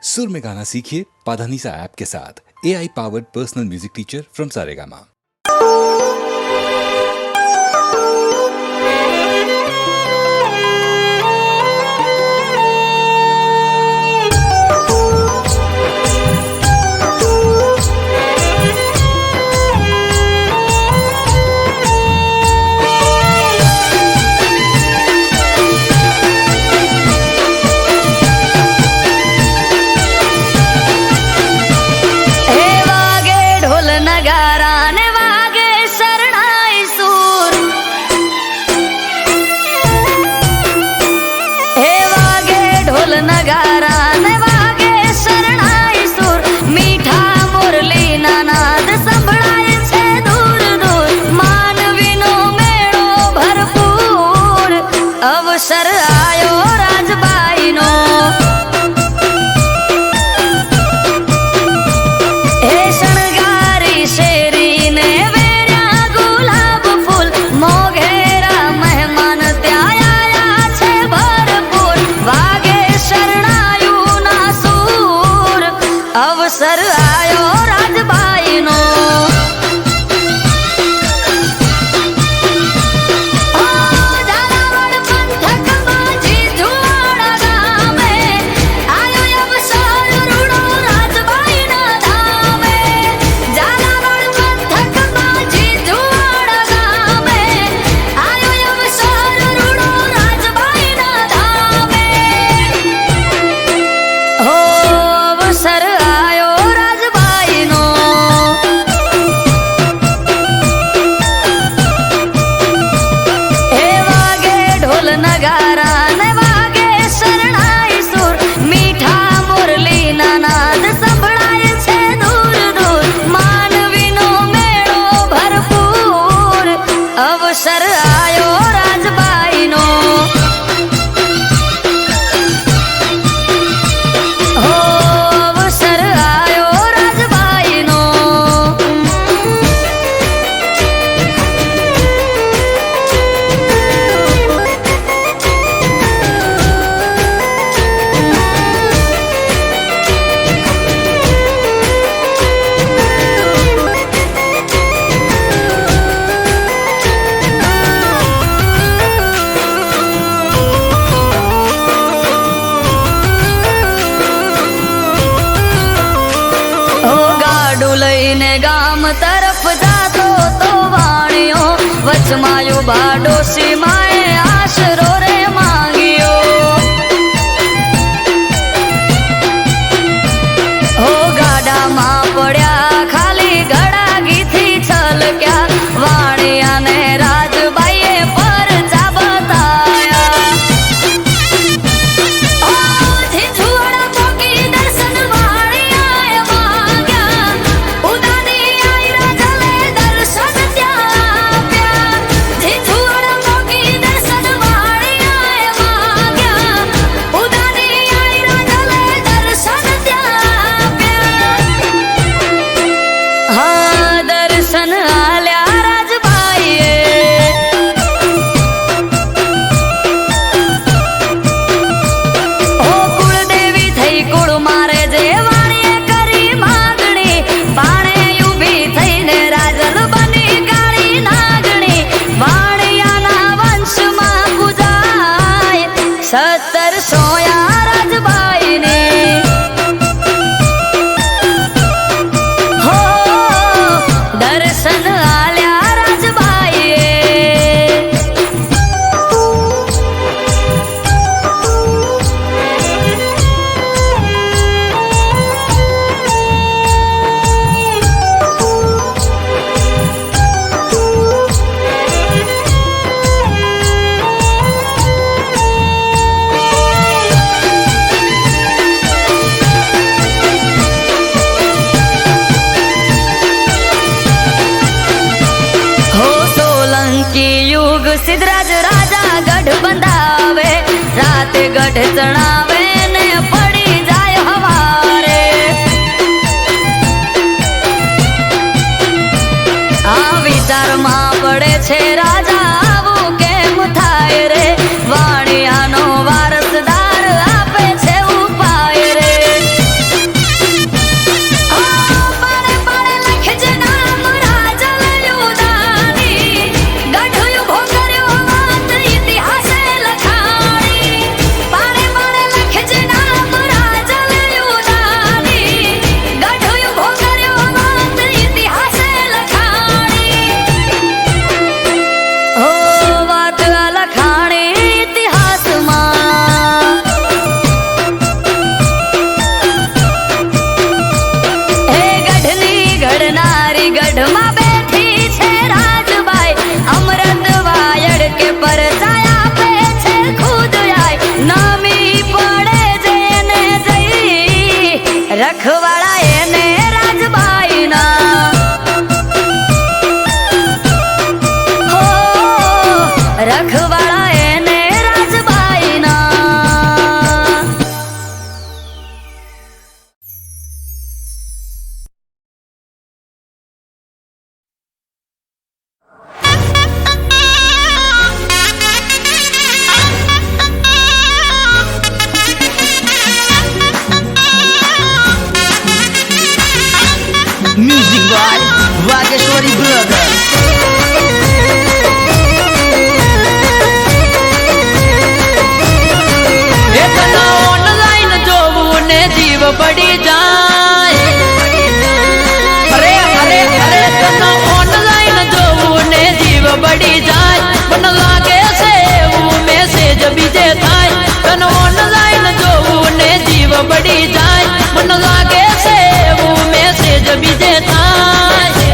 सुर में गाना सीखिए पाधानीसा ऐप के साथ। AI powered personal music teacher from Saregama. अवसर आयो राजबाई नो हे शणगारी शेरी ने वेर्या गुलाब फूल मोघेरा मेहमान त्याया छे भरपूर वागे शरणायु ना सूर अवसर आयो राजबाई नो अवसर आयो राजबाई नो हो अवसर आयो राजबाई नो लईने गाम तरफ जातो तो वाणियो वचमायो बाडो सीमाए आशरो रे मांगियो हो गाडा मां पड्या खाली गड़ागी थी छलक्या वाणिया ने राजबाईए पर जा बताया सत्तर सोया राजबाई ने हो दर्शन आल्या राजबाई सिद्धराज राजा गढ़ बंधावे रात गढ़ चढ़ावे ने पड़ी जाय हवारे आ विचार मां पड़े छे राजा आवू केम थाय रे वाणिया नो वारसदार आपे छे उपाय रे રખવાળા એને રાજબાઈના હો રખવાળા એને રાજબાઈના Music by Vageshwari Brothers. એકના ઓનલાઈન જોવું ને જીવ પડી જાય અરે અરે અરે તના ઓનલાઈન જોવું ને જીવ પડી જાય મને લાગે છે એવું મેસેજ બીજે થાય તને ઓનલાઈન જોવું ને જીવ પડી જાય મને લાગે છે એવું મેસેજ બીજે થાય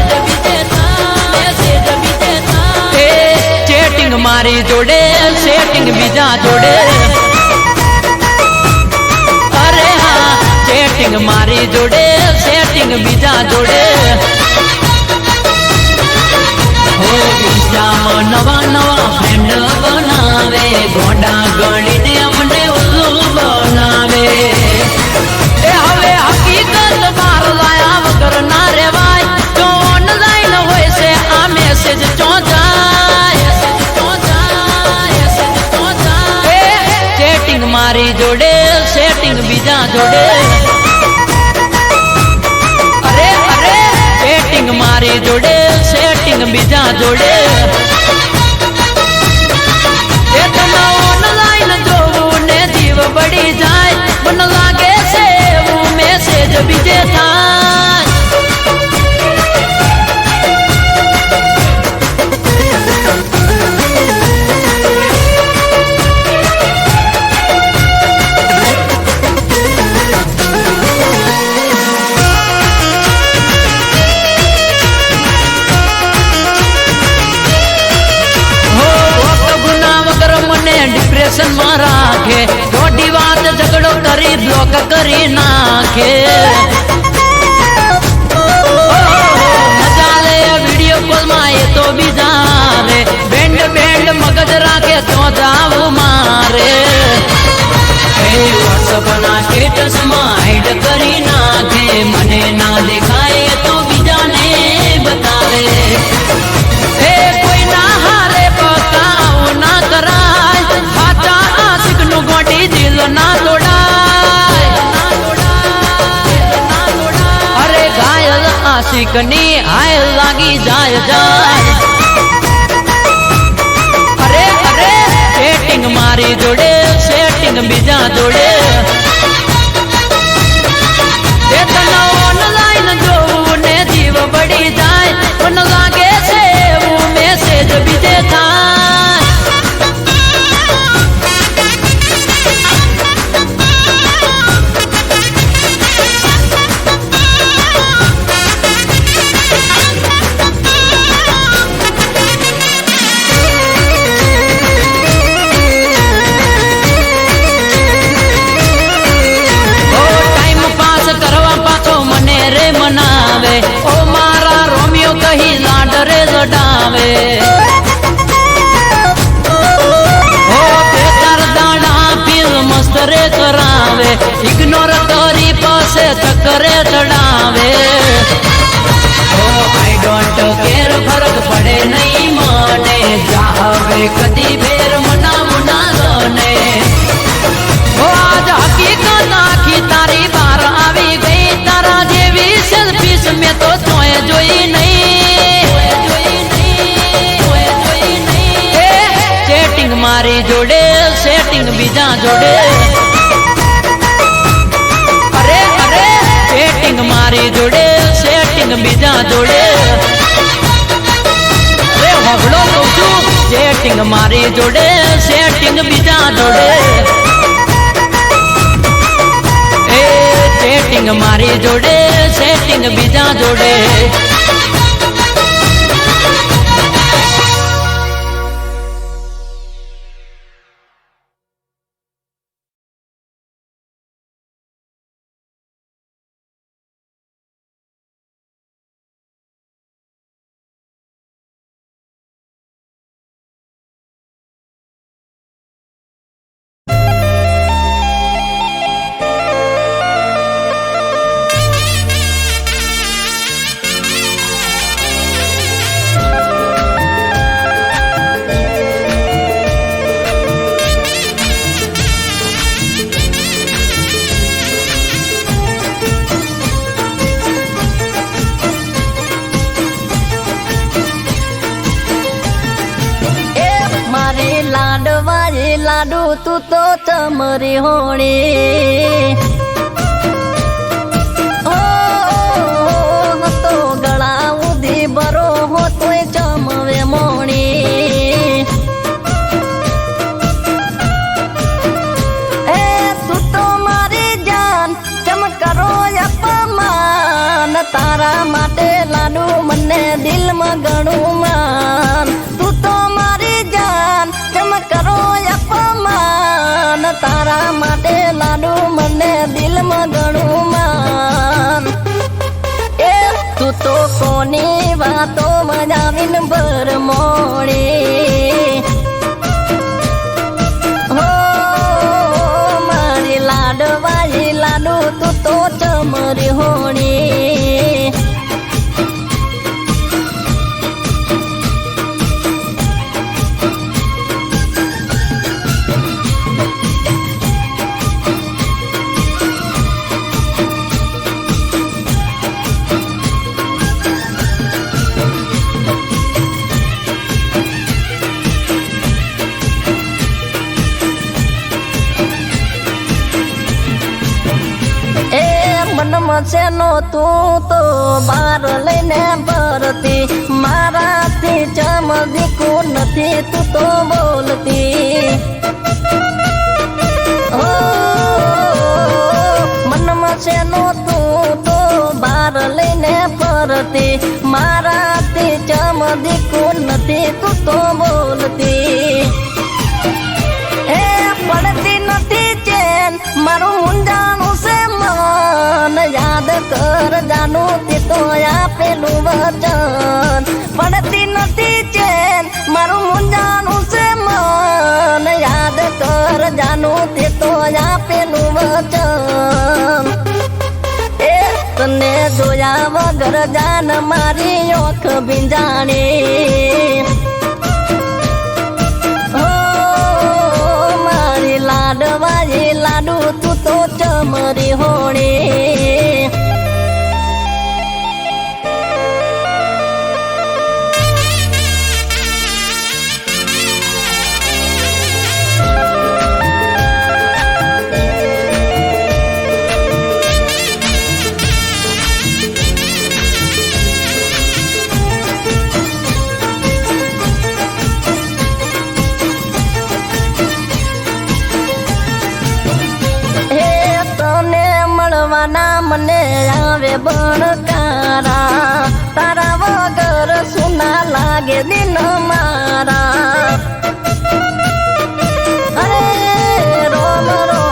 ચેટિંગ મારી જોડે સેટિંગ બીજા જોડે સેટિંગ મારી જોડે સેટિંગ બીજા જોડે હો ઇન્સ્ટામાં નવા નવા ફ્રેન્ડ બનાવે ગોડા ગણીને અમને ઉલ્લુ બનાવે એ હવે હકીકત માર લાયા વગર ના રેવાય જો ઓનલાઈન હોય છે આ મેસેજ ચોંચાય સેટિંગ મારી જોડે સેટિંગ બીજા જોડે મારી જોડે સેટિંગ બીજા જોડે એ તને ઓનલાઈન જોવું ને જીવ પડી જાય મને લાગે છે એવું મેસેજ બીજે થાય ડિપ્રેશન માં રાખે ખોટી વાત ઝઘડો કરી બ્લોક કરી નાખે મજા લે વિડીયો કોલ માં એ તો બીજા રે બેન્ડ બેન્ડ મગજ રાખે તો જાવ મારે વોટ્સઅપ ના સ્ટેટસ માં હાઈડ કરી નાખે મને ના દેખાય તો બીજાને બતાવે એ કોઈ ના હારે બતાવ ના કરાય સાચા આશિક નું ગોટી દિલ ના તોડાય અરે ઘાયલ આશિક ની હાય લાગી જાય જાય અરે અરે સેટિંગ મારી જોડે સેટિંગ બીજા જોડે એ તને ઓનલાઈન જોવું ને જીવ પડી જાય મને લાગે છે એવું મેસેજ બીજે થાય મનાવે ઓ મારા રોમિયો કહી લાડ રે લડાવે ઓ બેકાર દાડા પીલ મસ્ત રે કરાવે ઇગ્નોર કરી પાસે ચક્કરે ચડાવે ઓ આઈ ડોન્ટ કેર ફરક પડે નહીં મને જાવે કદી ફેર મનાવું ના ગને ઓ આજ હકીકત આખી તારી બાર આવી ગઈ તારા જેવી સેલ્ફીસ મેં તો તોય જોઈ નહીં સેટિંગ મારી જોડે સેટિંગ બીજા જોડે અરે અરે સેટિંગ મારી જોડે સેટિંગ બીજા જોડે અરે હબળો કહું છું સેટિંગ મારી જોડે સેટિંગ બીજા જોડે સેટિંગ મારી જોડે સેટિંગ બીજા જોડે લાડુ તું તો ચમરી હોણી તો ગળા ઉધી બરો હો તોય ચમવે મોણી એ તું તો મારી જાન ચમ કરો અપમાન તારા માટે લાડુ મને દિલમાં ઘણું માન તું તો મારી જાન ચમ કરો અપમાન તારા માટે લાડુ મને દિલમાં ઘણું માન એ તું તો કોની વાતો મજાવીન ભર મોડી હો મારી લાડવાઈ લાડુ તું તો ચમરી હોણી મનમાં છે નો તું તો બાર લઈને ભરતી મારાથી ચમદીકું નથી તું તો બોલતી હો મનમાં છે નો તું તો બાર લઈને ભરતી મારાથી ચમદીકું નથી તું તો બોલતી એ પડતી નથી ચેન મારું મુંજાનું છે મન યાદ કર જાનું તે તો આપેલું વચન પડતી નથી ચેન મારું મુંજાનું છે મન યાદ કર જાનું તે તો આપેલું વચન એ તને જોયા વગર જાન મારી ઓખ ભીંજાણી લાડવાઈ લાડુ તું તો ચમરી હોણી મને આવે બણકારા તારા વગર સુના લાગે દિન મારા અરે રોમ રો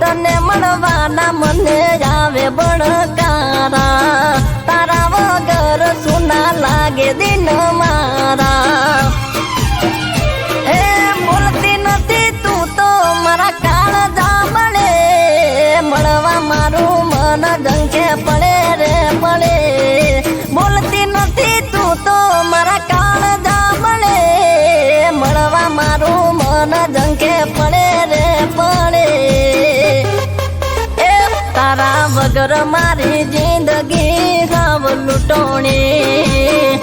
તને મળવાના મને આવે બણકારા તારા વગર સુના લાગે દિન મારા એ બોલતી નથી તું તો મારા કાળ જામણે મળવા મારું મન જંખે પડે રે પડે બોલતી નથી તું તો મારા કાળ જામણે મળવા મારું મન જંખે પડે રે પડે એ તારા વગર મારી જિંદગી હાવ લૂંટોણી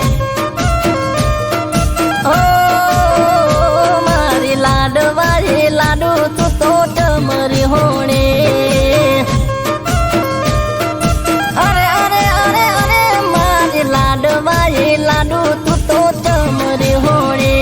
ઓ મારી લાડવાઈ લાડુ તું તો ચમરી હોણી અરે અરે અરે અરે મારી લાડવાઈ લાડુ તું તો ચમરી હોણી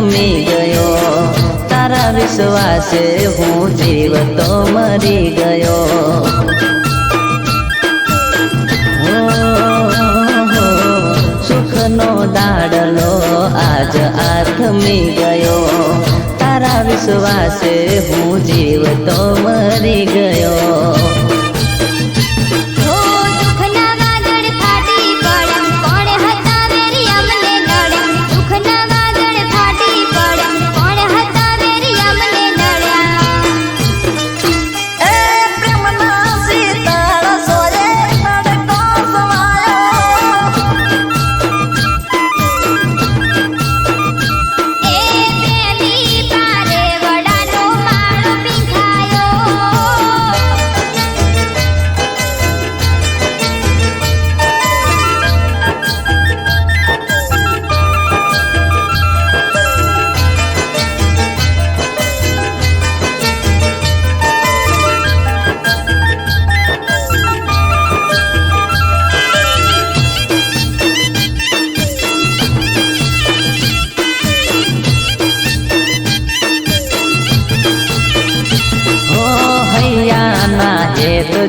થમી ગયો તારા વિશ્વાસે હું જીવતો મરી ગયો સુખનો દાડલો આજ આથમી ગયો તારા વિશ્વાસે હું જીવતો મરી ગયો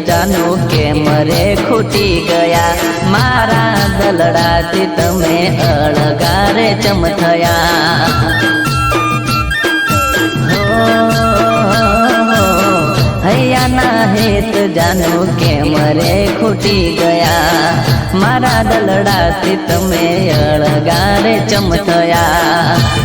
જાનો કે મરે ખૂટી ગયા મારા દલડાથી તમે અળગારે ચમથયા હૈયાના હેત જાનો કે મરે ખૂટી ગયા મારા દલડાથી તમે અળગારે ચમથયા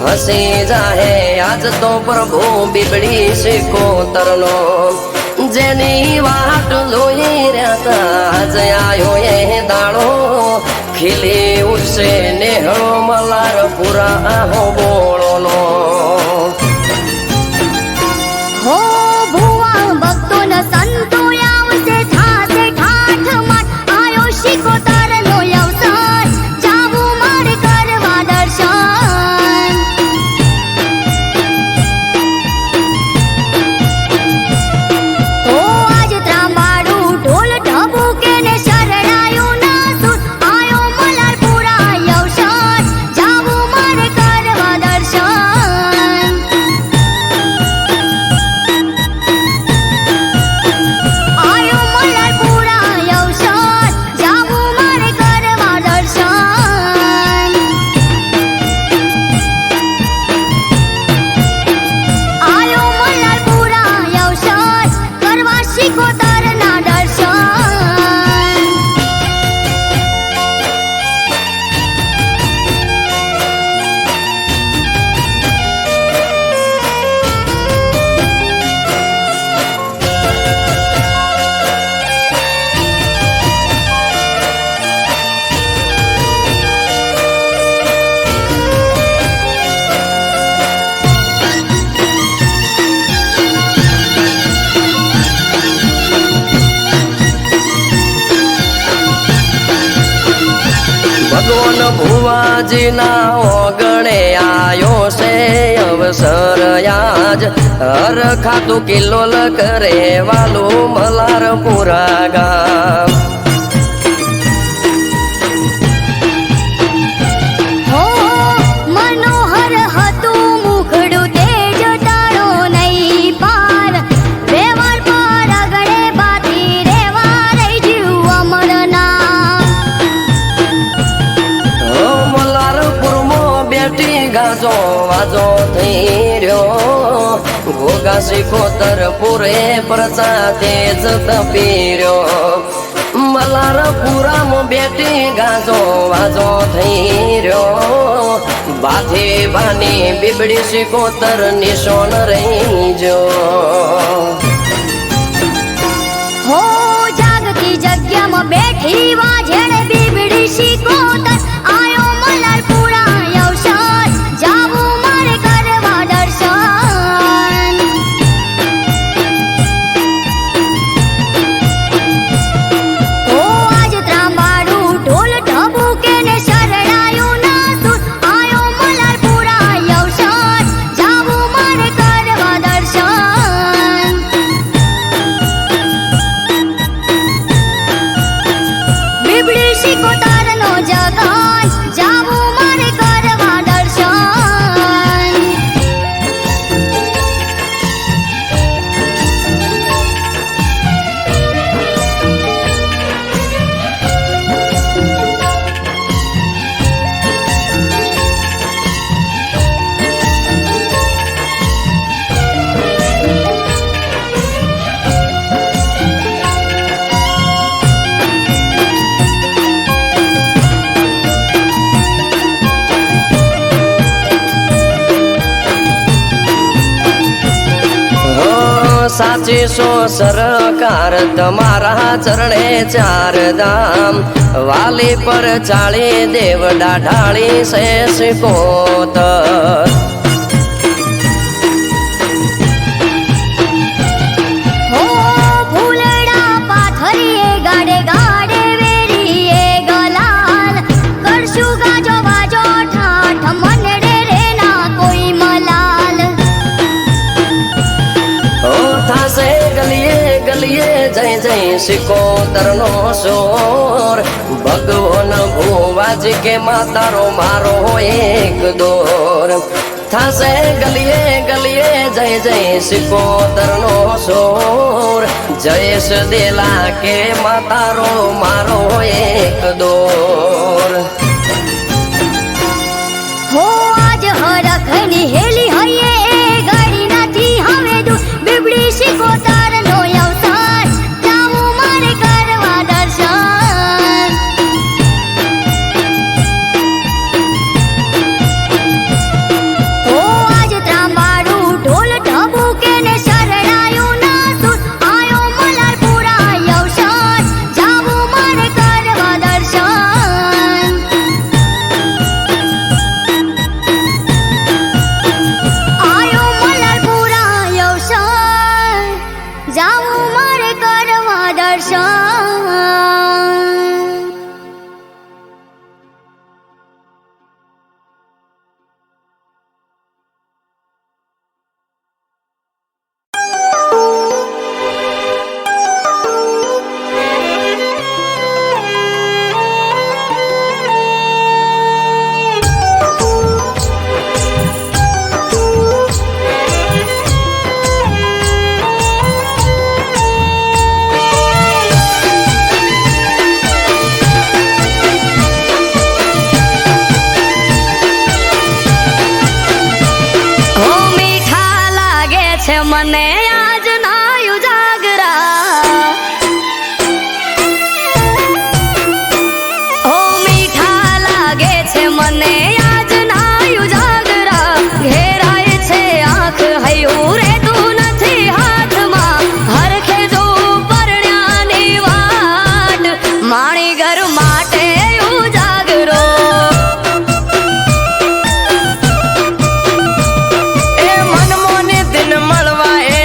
હસી જાહે આજ તો પ્રભુ બીબડી શિકોતરનો જેની વાટ જોઈ રહ્યા આજ આયો એ દાડો ખીલી ઉઠશે નેહળો મલાર પૂરા હો બોળોનો હો ભુવા ભક્તોન સંતો આવશે થાશે ઠાઠ મઠ આયો શિકોતરનો અવસર જાવું મારે કરવા દર્શન ઓ આજ ત્રાંબાડું ઢોલ ઢબુકે ને શરણાયું ના સુર આયો મલારપુરા અવસર જાવું મારે કરવા દર્શન પણ ભુવાજીના ઓગણે આયો છે અવસર આજ હર ખાતું કિલ્લોલ કરે વાલું મલારપુરા ગામ હો મનોહર હતું મુખડું તેજ તારો નહીં પાર વ્યવહાર પર આગળે બાકી રેવા રહી જીવ અમરના મલારપુરમાં બેઠી ગાજો વાજો થઈ રહ્યો ઘોઘા સિકોતર પૂરે પ્રજા તેજ તપી રહ્યો મલારપુરામાં બેઠી ગાજો વાજો થઈ રહ્યો બાથી બાની બીબડી સિકોતર નિશોન રહી જો હો જાગતી જગ્યામાં બેઠી વાજણે બીબડી શીખોતર આયો મલારપુરા અવસર જાવું મારે કરવા દર્શન હો આજ ત્રાંબાડું ઢોલ ઢબુકે ને શરણાયું ના સુર આયો મલારપુરા અવસર જાવું મારે કરવા દર્શન બીબડી શીખોતરનો જગાન જાવું મારે કરવા દર્શન સાચી સો સરકાર તમારા ચરણે ચાર ધામ વાલી પર ચાળી દેવડા ઢાળી સે સિકોતર હો ફૂલડા પાથરીએ ગાડે ગાડે વેરીએ ગલાલ કરશું ગાજો વાજો ઠાઠ મનડે રે ના કોઈ મલાલ ઓ થાશે ગલીએ ગલીએ જય જય સિકોતરનો સોર ભગવાન ભુવાજી કે માતારો મારો એક દોર થાશે ગલીએ ગલીએ જય જય સિકોતરનો સોર જયેશ દેલા કે માતારો મારો એક દોર હો આજ હરખની હેલી હૈયે એ ગાડી નથી હવે દૂર બીબડી શીખોતરનો અવસર જાવું મારે કરવા દર્શન હો આજ ત્રાંબાડું ઢોલ ઢબુકે ને શરણાયું ના સુર આયો મલારપુરા અવસર જાવું મારે કરવા દર્શન આયો મલારપુરા અવસર જાવું મારે કરવા દર્શન હો મીઠા લાગે છે મને આજ ના ઉજાગરા હો મીઠા લાગે છે મને આજ ના ઉજાગરા ઘેરાય છે આંખ હૈયું રેતું નથી હાથમાં હરખે જો પરણ્યાની વાટ માણી ઘર માટે ઉજાગરો એ મનમોને દિન મળવા એ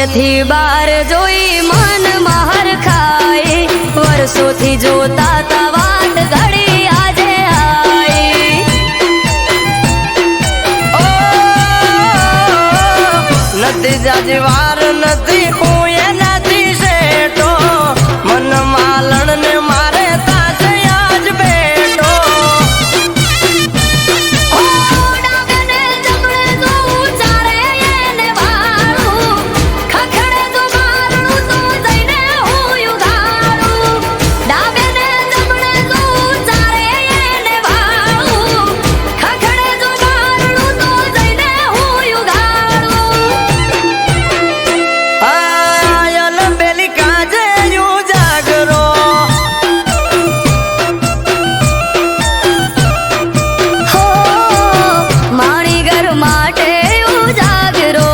થી બાર જોઈ મન મહર ખાઈ વર્ષોથી જોતા તા વાત ઘડી આજે આઈ નથી જાજવાર નથી હું એ નથી શેઠો મન માલણ ને મારે તાજે આજ બેઠો ડાબેને જમણે જોઉં ચારે એને વાળું ખખડે તો મારણું તો જઈને હું ઉઘાડું ડાબેને જમણે જોઉં ચારે એને વાળું ખખડે તો મારણું તો જઈને હું ઉઘાડું આયલ બેલી કાજે યુ જાગરો હો માણી ઘર માટે ઉજાગરો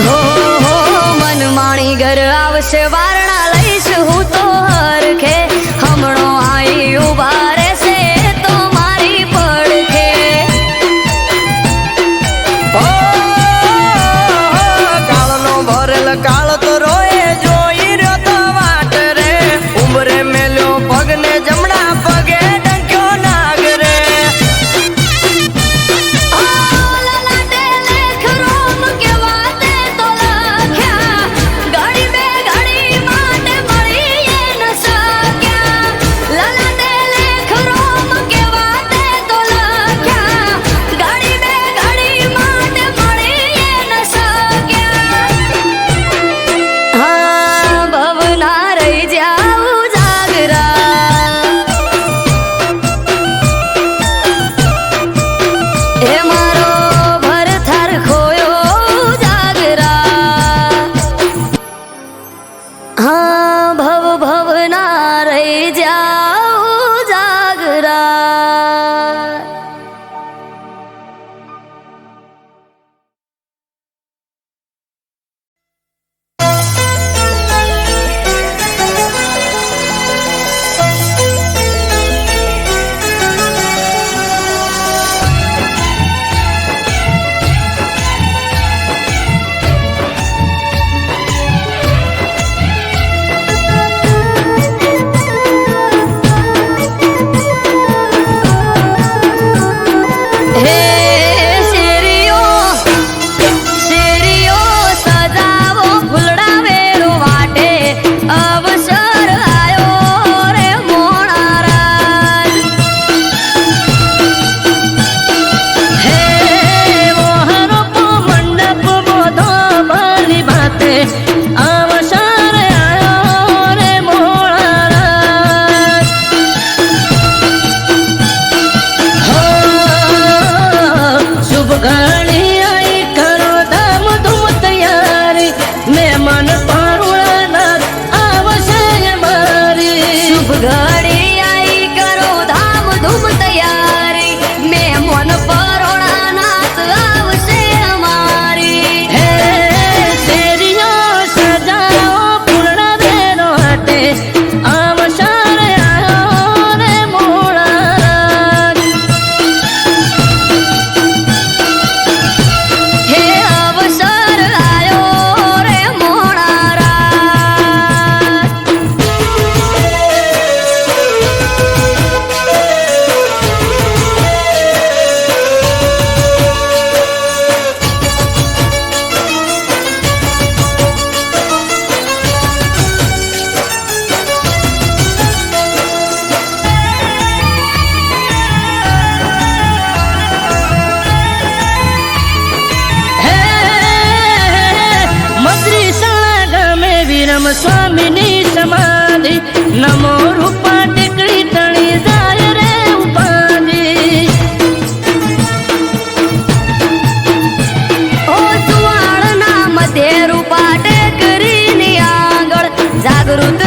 હો હો મન માણી ઘર આવશે વારણા લઈશ હું તો હરખે હમણો આઈ ઉભા રહેશે તો મારી પડખે કાળનો ભરેલ કાળ તો રોએ જોઈ રહ્યો તો વાટ રે ઉમરે મેલ્યો પગને જમણા પગે ડંક્યો નાગ રે લલાટે લેખ રોમ કેવા તે તો લખ્યા ઘડી બે ઘડી માટે મળી એ ન શક્યા લલાટે લેખ રોમ કેવા તે તો લખ્યા ઘડી બે ઘડી માટે મળી એ ન શક્યા હા ભવના રહી જાઉં જાગરા હે મારો ભરથર ખોયો જાગરા હા ભવ ભવના રહી જાઉં જાગરા હે શેરીઓ શેરીઓ સજાવો ફૂલડા વેરો વાટે અવસર આયો રે મોણારાજ હે મોહનો મંડપ બધો ભલી બાતે અવસર આયો રે મોણારાજ શુભ ઘણી આઈ કરો ધામ ધૂમ તૈયારી મહેમાન પારુણાનાથ આવશે મારી શુભ ઘડી આઈ કરો ધામ ધૂમ તૈયારી મહેમાન પારુણાનાથ આવશે અમારી હે શેરીઓ સજાઓ પૂર્ણ બેનો હાટે આવશે આયો રે મોણારાજ હે અવસર આયો રે મોણારાજ હે મદ્રી શાળા ગામે વિરમ સ્વામીની સમાધિ નમો રૂપા ટેકડી તણી જાય રે ઉપાધિ ઓ સુવાળના મધ્ય રૂપા ટેકરીની આગળ જાગૃત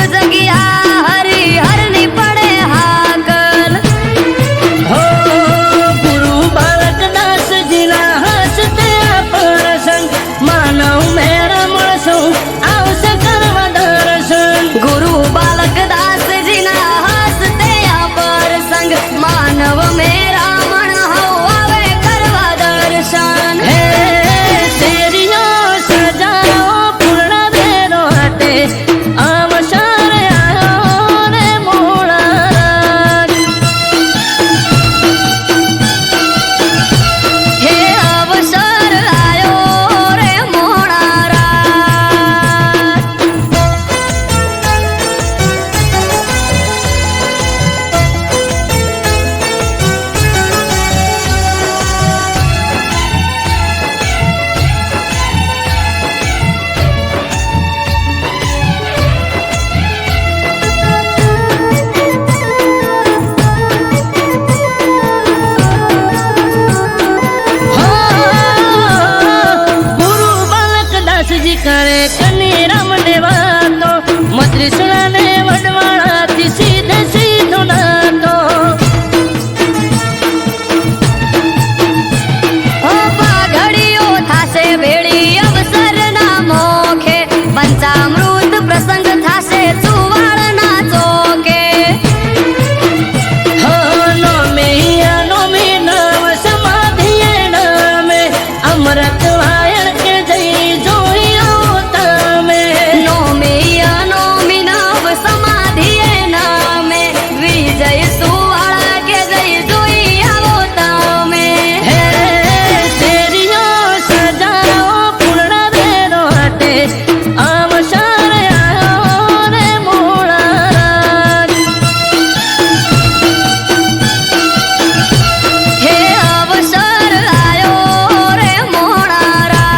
પંચામૃત પ્રસંગ થાશે ચુવાડના ચોકે અમૃત વાયણ કે જઈ જોયો તમે નોમી નવ સમાધિએ નામે વિજય સુવાળા કે જઈ જોઈ આવો તમે હે શેરીઓ સજાઓ પૂર્ણ દેનો હટે અવસર આયો રે મોળા હે અવસર આયો રે મોડા રાત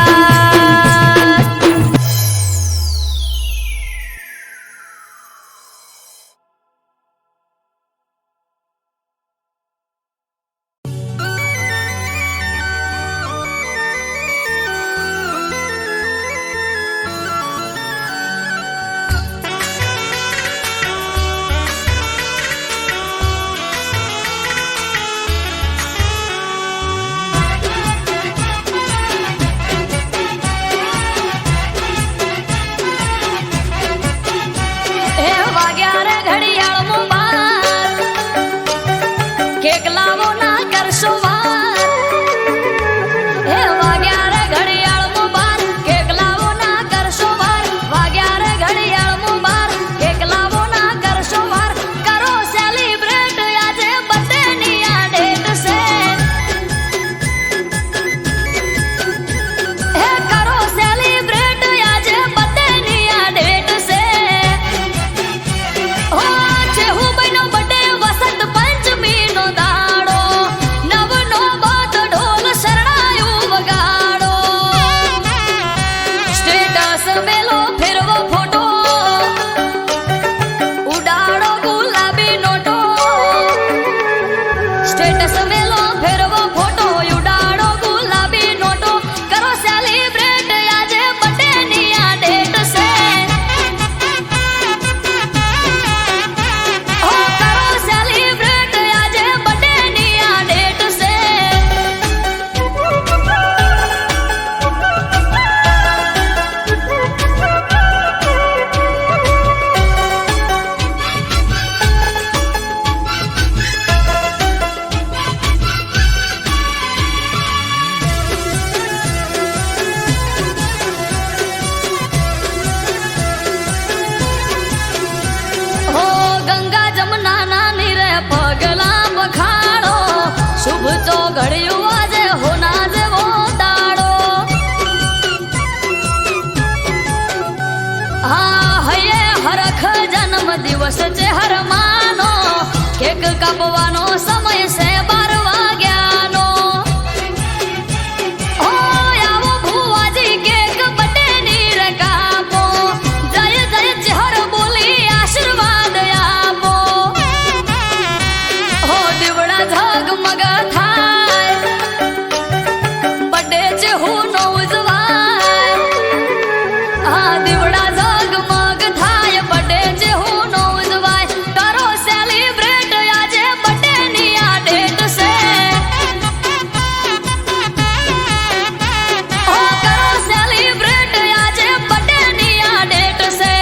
હે વાગ્યા રે ઘડિયાળમાં બાર કેક લાવો ના કરશો વાર હે વાગ્યા રે ઘડિયાળમાં બાર કેક લાવો ના કરશો વાર વાગ્યા રે ઘડિયાળમાં બાર કેક લાવો ના કરશો વાર કરો સેલિબ્રેટ આજે બર્થડે ની આ ડેટ છે હે કરો સેલિબ્રેટ આજે બર્થડે ની આ ડેટ છે હો છે હું બનો બર્થડે વસંત પંચમી નો દાડો નવનો બાત ઢોલ શરણાયું વગાડો સ્ટેટસ મેલો ફેરવો ફોટો ઉડાડો ગુલાબી નોટો સ્ટેટસ મેલો ફેરવો ફોટો ઉડાડો ગુલાબી નોટો કરો સેલિબ્રેટ આજે બર્થડે ની આ ડેટ છે ઓ કરો સેલિબ્રેટ આજે બર્થડે ની આ ડેટ છે હો ગંગા જમના ના નીરે પગલા પખાડો શુભ તો ઘડ્યું આજે હોના જેવો દાડો હા હૈયે હરખ જન્મ દિવસ છે હર માનો કેક કાપવાનો સમય છે 12 વાગ્યાનો ઓ આવો ભુવાજી કેક બર્થડે ની રે કાપો જય જય ચહર બોલી આશીર્વાદ આપો હો દીવડા ઝગમગ થાય બર્થડે છે હું નો ઉજવાય આ દીવડા ઝગમગ થાય બર્થડે છે હું નો ઉજવાય કરો સેલિબ્રેટ આજે બર્થડે ની આ ડેટ છે ઓ કરો સેલિબ્રેટ આજે બર્થડે ની આ ડેટ છે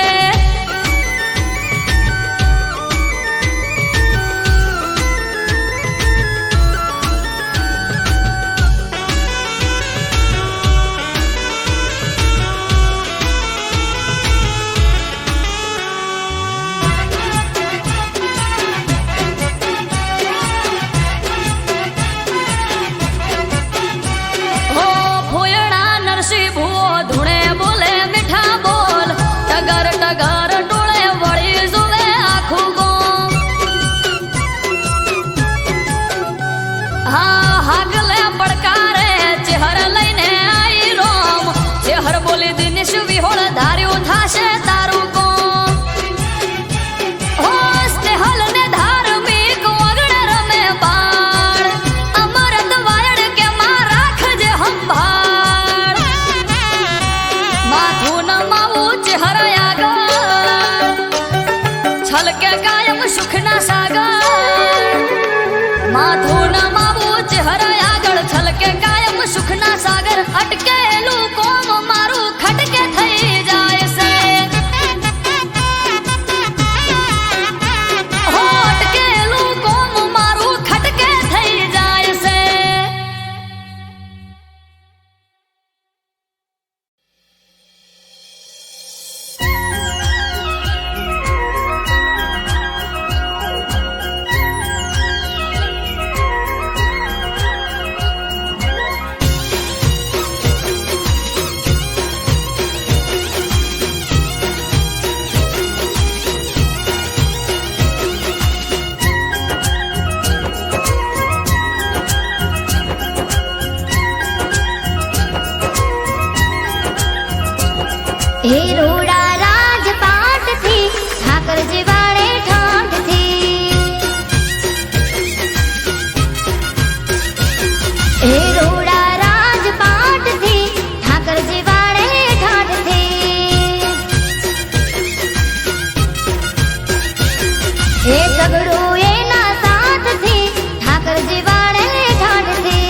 હો ફોયણા નરસિંહ ભુવો ધૂણે બોલે મીઠા બોલ ટગર ટગર ટોળે વળી જોવે આખું ગોમ હા હાગલે પડકારે ચહેર લઈને આઈ રોમ ચહેર બોલી દિનેશ વિહોળ ધાર્યું થાશે તારું કોમ હો સ્નેહલ ને ધાર્મિક વગડ રમે બાળ અમરત વાયડ કે માં રાખજે સંભાળ માથું નમાવું ચહેર આગળ છલકે કાયમ સુખના સાગર માથું નમાવું ચહેર આગળ છલકે કાયમ સુખના સાગર અટકેલું કોમ મારું ખટકે થઈ જાય છે હે રોડા રાજપાટ થી ઠાકરજી વાળે ઠાઠ થી હે રોડા રાજપાટ થી ઠાકરજી વાળે ઠાઠ થી હે સગડું એના સાથ થી ઠાકરજી વાળે ઠાઠ થી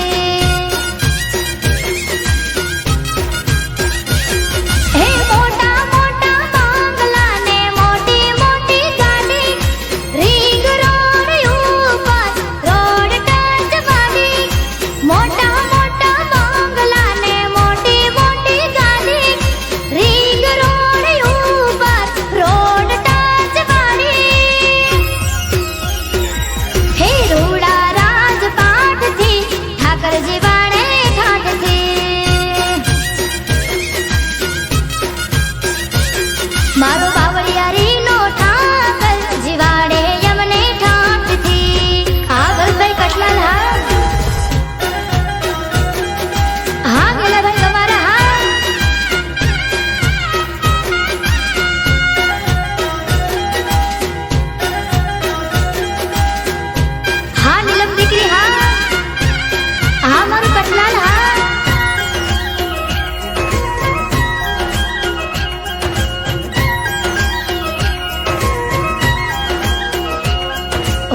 હે મોટા મોટા બંગલા ને મોટી મોટી ગાડી રીંગ રોડ ઉપર રોડ ટચ વાળી મોટા મોટા બંગલા ને મોટી મોટી ગાડી રીંગ રોડ ઉપર રોડ ટચ વાળી હે રોડા રાજપાટ થી ઠાકરજી વાળે ઠાઠ થી મારો બાવળિયારી નો ઠાકર જીવાડે યમને ઠાઠ થી આગળ ભાઈ કટલાલ હા ગેલા ભાઈ તમારા હા નીલમ દીકરી હા મારું કટલાલ હા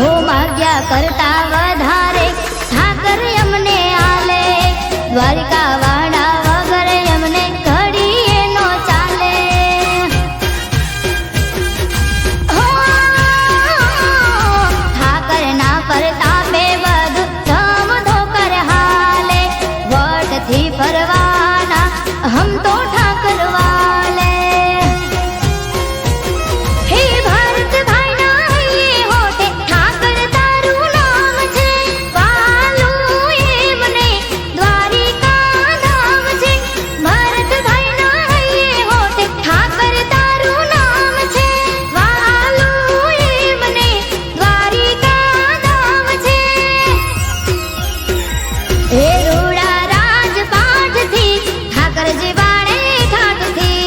ઓ માગ્યા કરતા વધારે ઠાકર અમને આલે દ્વારિકા વાડા વગર અમને ઘડીએ નો ચાલે હો ઠાકર ના પરતાપે બધું ધમધો કર હાલે વટથી ફરવાના હમ તો ઠાકર વાલે હે ભારત ભાઈ ના હૈયે હોઠે ઠાકર તારું નામ છે વાલું એમને દ્વારિકા ધામ છે ભારત ભાઈ ના હૈયે હોઠે ઠાકર તારું નામ છે વાલું એમને દ્વારિકા ધામ છે હે રોડા રાજપાટ થી ઠાકરજી વાળે ઠાઠ થી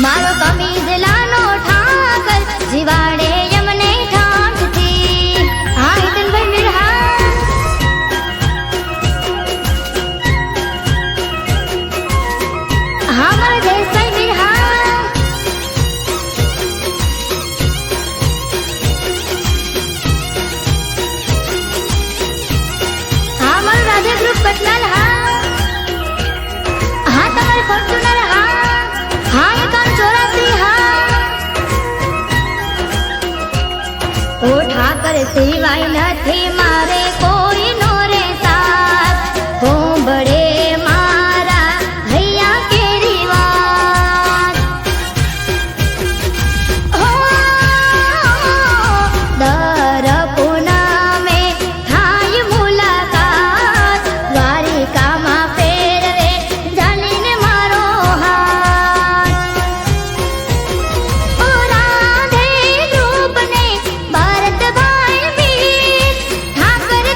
મારો કમીજ લાનો ઠાકર જીવાડે યમને ઠાઠ થી હા હિતનભાઈ મીર હા મારા જયેશભાઈ મીર હા મારું રાધે ગ્રુપ કટલાલ હા તમારે ફોર્ચ્યુનર હા એકાઉન્ટ 84 હા ઓ ઠાકર સિવાય નથી મારે કોઈ નો રે સાથ હોંભળે મારા હૈયા કેરી વાત હો દર પૂનમે થાય મુલાકાત દ્વારિકામાં ફેરવે જાલીને મારો હાથ ઓ રાધે ગ્રુપને ભરતભાઈ વીર ઠાકર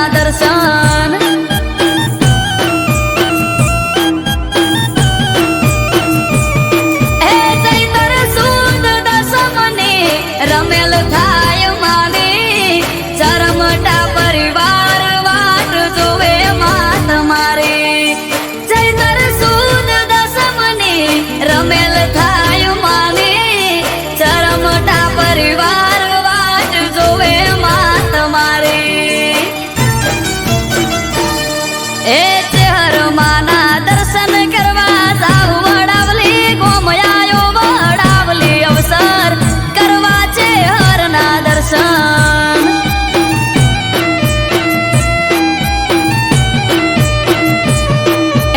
દર્શન હે ચૈતર સુદ દસમની રમેલ થાય માની ચરમટા પરિવાર વાટ જોવે માત મારી ચૈતર સુદ દસમની રમેલ થાય માની ચરમટા પરિવાર વાટ જોવે માત મારી એ ચેહર માના દર્શન કરવા જાવ વડાવલી ગોમયાયો વડાવલી અવસર કરવા ચેહરના દર્શન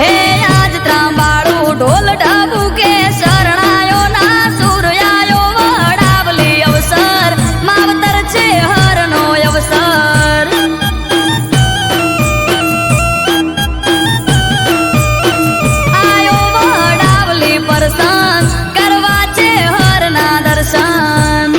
એ આજ ત્રાંબાળું ઢોલ ઢબુ કે શરણાયો ના સૂર્યાયો વડાવલી અવસર માવતર ચેહરનો અવસર આયો વડાવલી પરસન કરવા ચેહરના દર્શન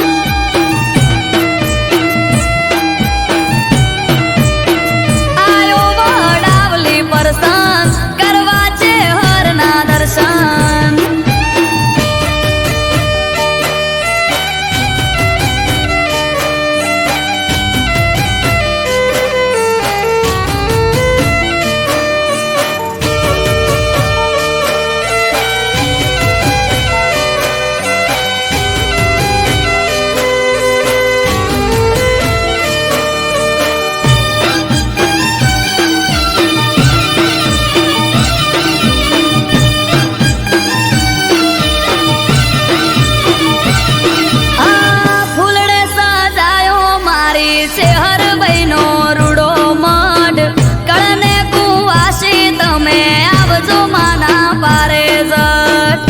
આયો વડાવલી પરસન કરવા ચેહરના દર્શન આ ફૂલડે સજાયો મારી શેહર બહેનો રૂડો મઢ કળને કુવાસી તમે આવજો માના પારે જટ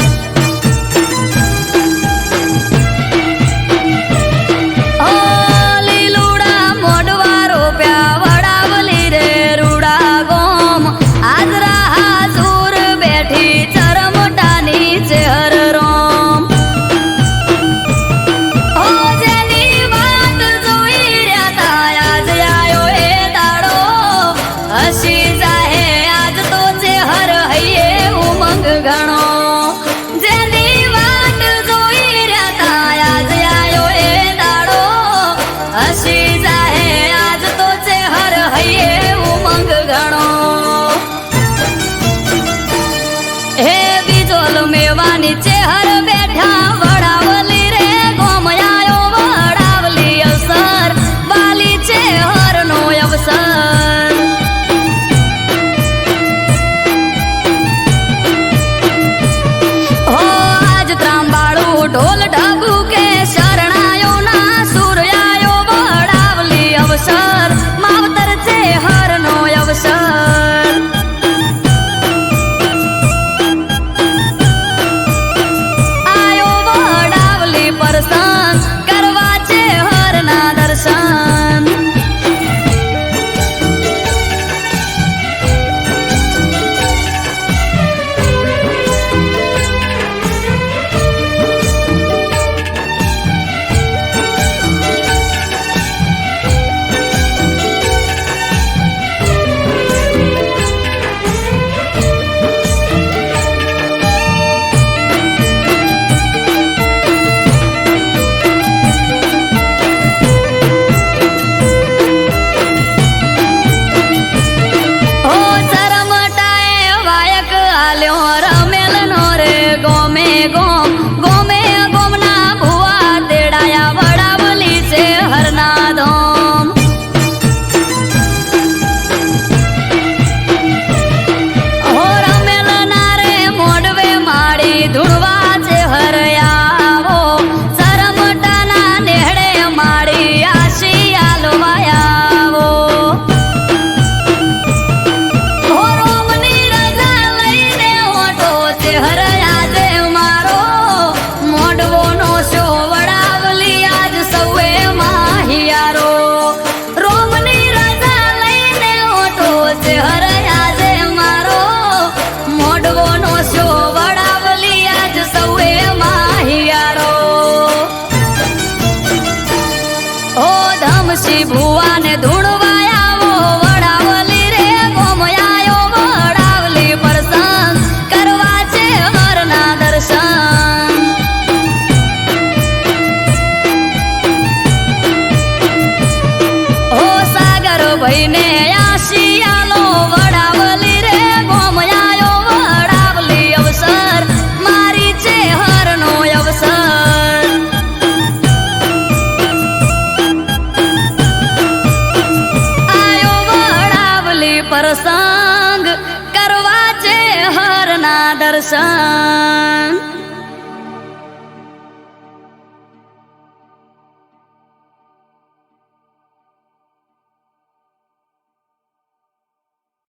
ઓ લીલુડા મોઢવા રોપ્યા વડાવલી રે રૂડા ગોમ આદરા હાજુર બેઠી ચરમટાની ચેહર રોમ ઓ જેની વાત જોઈ રહ્યા તા આજ આયો એ દાડો હસી જાહે આજ તો ચેહર હૈયે ઉમંગ ઘણો જેની વાત જોઈ રહ્યા તા આજ આયો એ દાડો હસી જાહે આજ તો ચેહર હૈયે ઉમંગ ઘણો હે બીજોલ મેવાની ચેહર બેઠા વડાવલી રે ગોમયાયો વડાવલી અવસર વાલી ચેહરનો અવસર હો આજ ત્રાંબાળું ઢોલ ઢબુ કે શરણાયો ના સૂર્યાયો વડાવલી અવસર માવતર ચેહરનો અવસર આયો વડાવલી પરસન કરવા ચેહરના દર્શન ઓ ચરમટાએ વાયક આલ્યો રમેલનો રે ગોમે ગોમ ગોમે ગોમના ભુવા તેડાયા વડાવલી ચેહરના ધોમ ઓ રમેલના રે મોઢવે માડી ધૂળવા ચેહર આવો ચરમટાના નેહડે માડી આશી આલવા આવો ઓ રોમની રજા લઈને ઓટો ચેહર આજે મારો પ્રસંગ કરવા છે હરના દર્શન